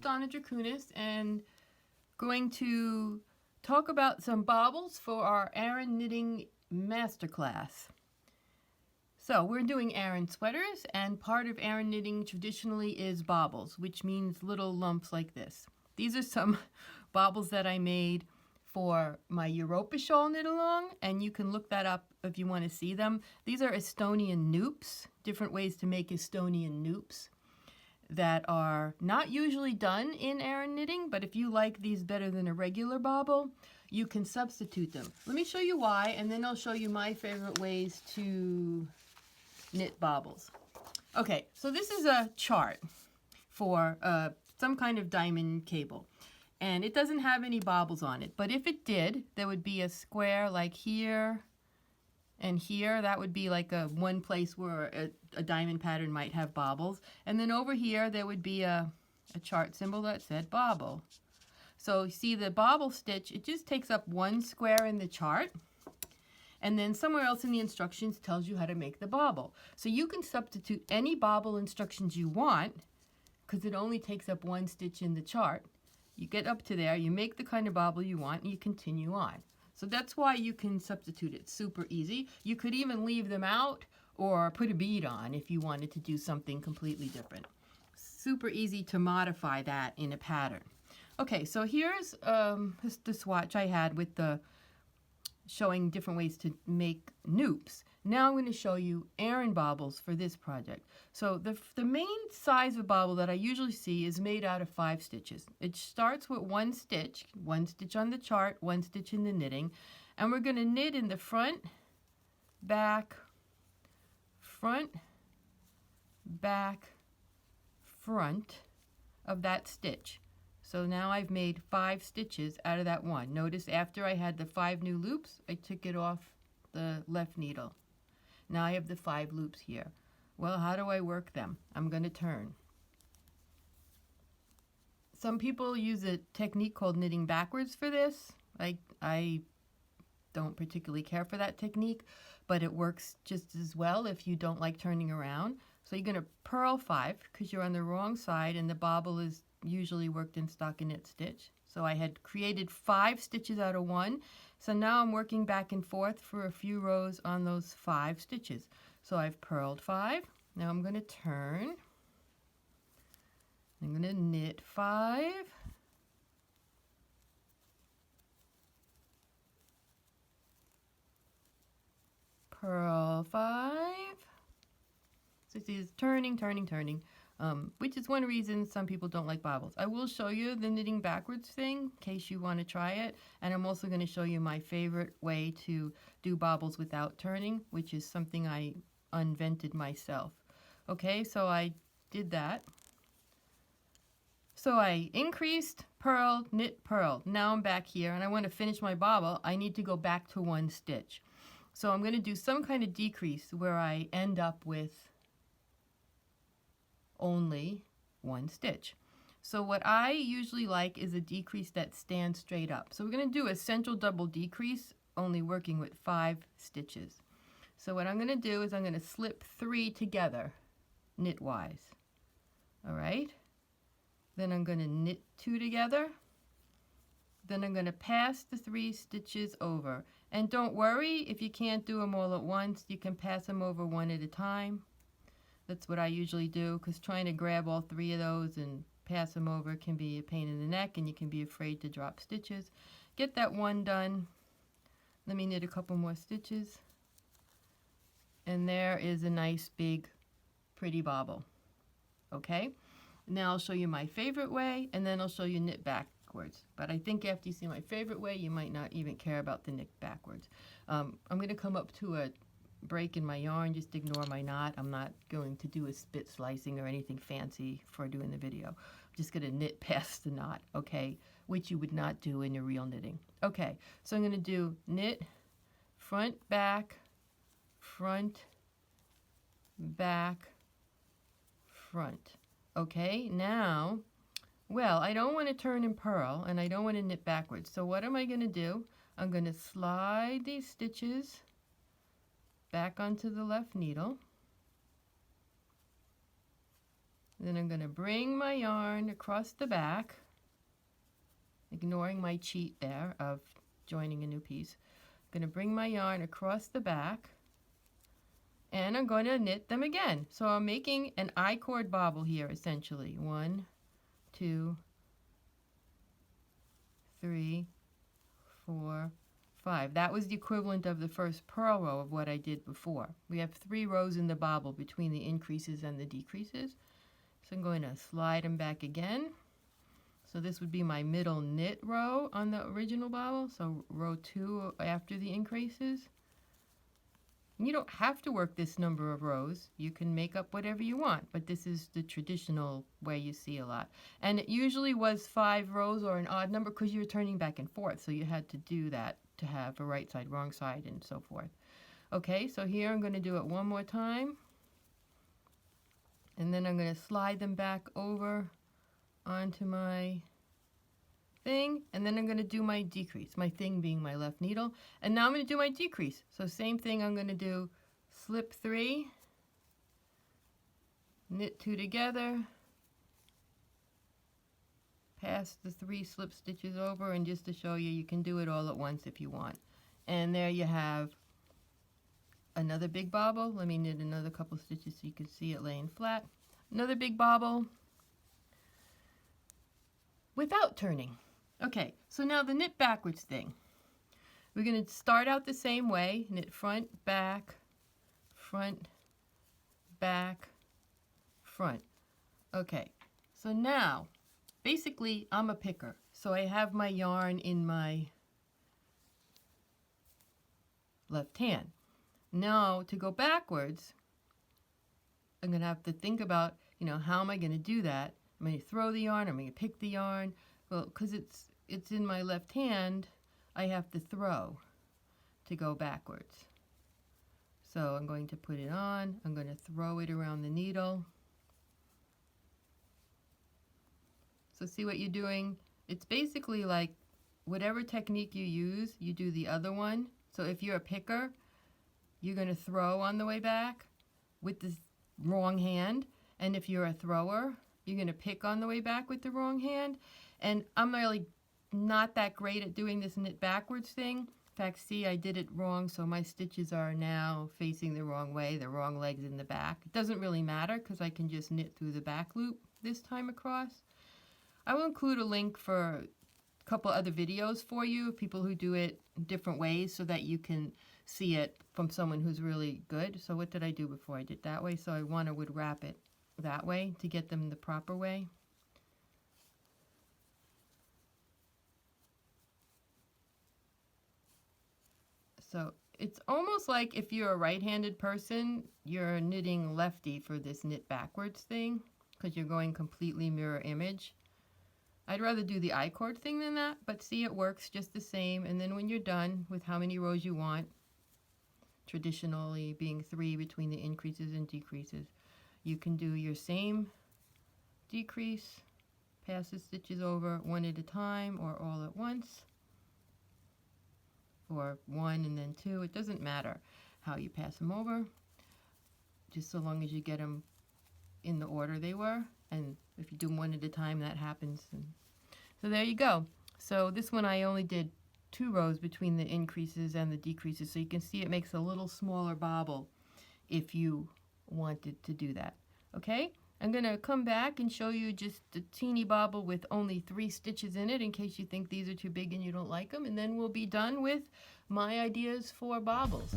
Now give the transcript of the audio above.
Donna Druchunas and going to talk about some bobbles for our Aran knitting masterclass. So we're doing Aran sweaters, and part of Aran knitting traditionally is bobbles, which means little lumps like this. These are some bobbles that I made for my Europa shawl knit along, and you can look that up if you want to see them. These are Estonian noops, different ways to make Estonian noops that are not usually done in Aran knitting, but if you like these better than a regular bobble, you can substitute them. Let me show you why, and then I'll show you my favorite ways to knit bobbles. Okay, so this is a chart for some kind of diamond cable, and it doesn't have any bobbles on it, but if it did, there would be a square like here and here. That would be like one place where a diamond pattern might have bobbles. And then over here, there would be a chart symbol that said bobble. So you see the bobble stitch, it just takes up one square in the chart. And then somewhere else in the instructions tells you how to make the bobble. So you can substitute any bobble instructions you want, because it only takes up one stitch in the chart. You get up to there, you make the kind of bobble you want, and you continue on. So that's why you can substitute it. Super easy. You could even leave them out or put a bead on if you wanted to do something completely different. Super easy to modify that in a pattern. Okay, so here's the swatch I had with the showing different ways to make noops. Now I'm going to show you Aran bobbles for this project. So the main size of bobble that I usually see is made out of 5 stitches. It starts with one stitch on the chart, one stitch in the knitting, and we're going to knit in the front, back, front, of that stitch. So now I've made 5 stitches out of that one. Notice after I had the 5 new loops, I took it off the left needle. Now I have the 5 loops here. Well, how do I work them? I'm going to turn. Some people use a technique called knitting backwards for this. I don't particularly care for that technique, but it works just as well if you don't like turning around. So you're going to purl 5 because you're on the wrong side, and the bobble is usually worked in stockinette stitch. So I had created 5 stitches out of 1. So now I'm working back and forth for a few rows on those 5 stitches. So I've purled 5. Now I'm going to turn. I'm going to knit 5. Purl 5. So see, it's turning, which is one reason some people don't like bobbles. I will show you the knitting backwards thing in case you want to try it, and I'm also going to show you my favorite way to do bobbles without turning, which is something I invented myself. Okay, so I did that. So I increased, purled, knit, purled. Now I'm back here, and I want to finish my bobble. I need to go back to one stitch. So I'm going to do some kind of decrease where I end up with only one stitch. So what I usually like is a decrease that stands straight up. So we're going to do a central double decrease, only working with 5 stitches. So what I'm going to do is I'm going to slip 3 together knitwise. All right? Then I'm going to knit 2 together. Then I'm going to pass the 3 stitches over. And don't worry if you can't do them all at once. You can pass them over one at a time. That's what I usually do, because trying to grab all 3 of those and pass them over can be a pain in the neck, and you can be afraid to drop stitches. Get that one done. Let me knit a couple more stitches. And there is a nice big pretty bobble. Okay? Now I'll show you my favorite way, and then I'll show you knit backwards. But I think after you see my favorite way, you might not even care about the knit backwards. I'm going to come up to a break in my yarn. Just ignore my knot. I'm not going to do a spit slicing or anything fancy for doing the video. I'm just going to knit past the knot, okay, which you would not do in your real knitting. Okay, so I'm going to do knit, front, back, front, back, front. Okay, now, well, I don't want to turn and purl, and I don't want to knit backwards. So what am I going to do? I'm going to slide these stitches back onto the left needle. Then I'm going to bring my yarn across the back, ignoring my cheat there of joining a new piece. I'm going to bring my yarn across the back, and I'm going to knit them again. So I'm making an I-cord bobble here, essentially. 1, 2, 3, 4, 5. That was the equivalent of the first purl row of what I did before. We have 3 rows in the bobble between the increases and the decreases. So I'm going to slide them back again. So this would be my middle knit row on the original bobble. So row 2 after the increases. And you don't have to work this number of rows. You can make up whatever you want, but this is the traditional way you see a lot. And it usually was 5 rows or an odd number because you were turning back and forth. So you had to do that to have a right side, wrong side, and so forth. Okay, so here I'm going to do it one more time. And then I'm going to slide them back over onto my thing, and then I'm going to do my decrease, my thing being my left needle. And now I'm going to do my decrease. So same thing, I'm going to do slip 3, knit 2 together, pass the 3 slip stitches over, and just to show you, you can do it all at once if you want. And there you have another big bobble. Let me knit another couple stitches so you can see it laying flat. Another big bobble without turning. Okay, so now the knit backwards thing. We're going to start out the same way, knit front, back, front, back, front. Okay, so now basically I'm a picker. So I have my yarn in my left hand. Now to go backwards, I'm going to have to think about, how am I going to do that? I'm going to throw the yarn, I'm going to pick the yarn. Well, because it's in my left hand, I have to throw to go backwards. So I'm going to put it on, I'm going to throw it around the needle. So see what you're doing? It's basically like whatever technique you use, you do the other one. So if you're a picker, you're going to throw on the way back with the wrong hand. And if you're a thrower, you're going to pick on the way back with the wrong hand. And I'm really not that great at doing this knit backwards thing. In fact, see, I did it wrong, so my stitches are now facing the wrong way, the wrong legs in the back. It doesn't really matter because I can just knit through the back loop this time across. I will include a link for a couple other videos for you, people who do it different ways so that you can see it from someone who's really good. So what did I do before I did that way? So I would wrap it that way to get them the proper way. So it's almost like if you're a right-handed person, you're knitting lefty for this knit backwards thing because you're going completely mirror image. I'd rather do the I-cord thing than that, but see, it works just the same. And then when you're done with how many rows you want, traditionally being 3 between the increases and decreases, you can do your same decrease, pass the stitches over one at a time or all at once, or 1 and then 2. It doesn't matter how you pass them over, just so long as you get them in the order they were. And if you do them one at a time, that happens. And so there you go. So this one I only did 2 rows between the increases and the decreases, so you can see it makes a little smaller bobble if you wanted to do that. Okay, I'm going to come back and show you just a teeny bobble with only 3 stitches in it in case you think these are too big and you don't like them, and then we'll be done with my ideas for bobbles.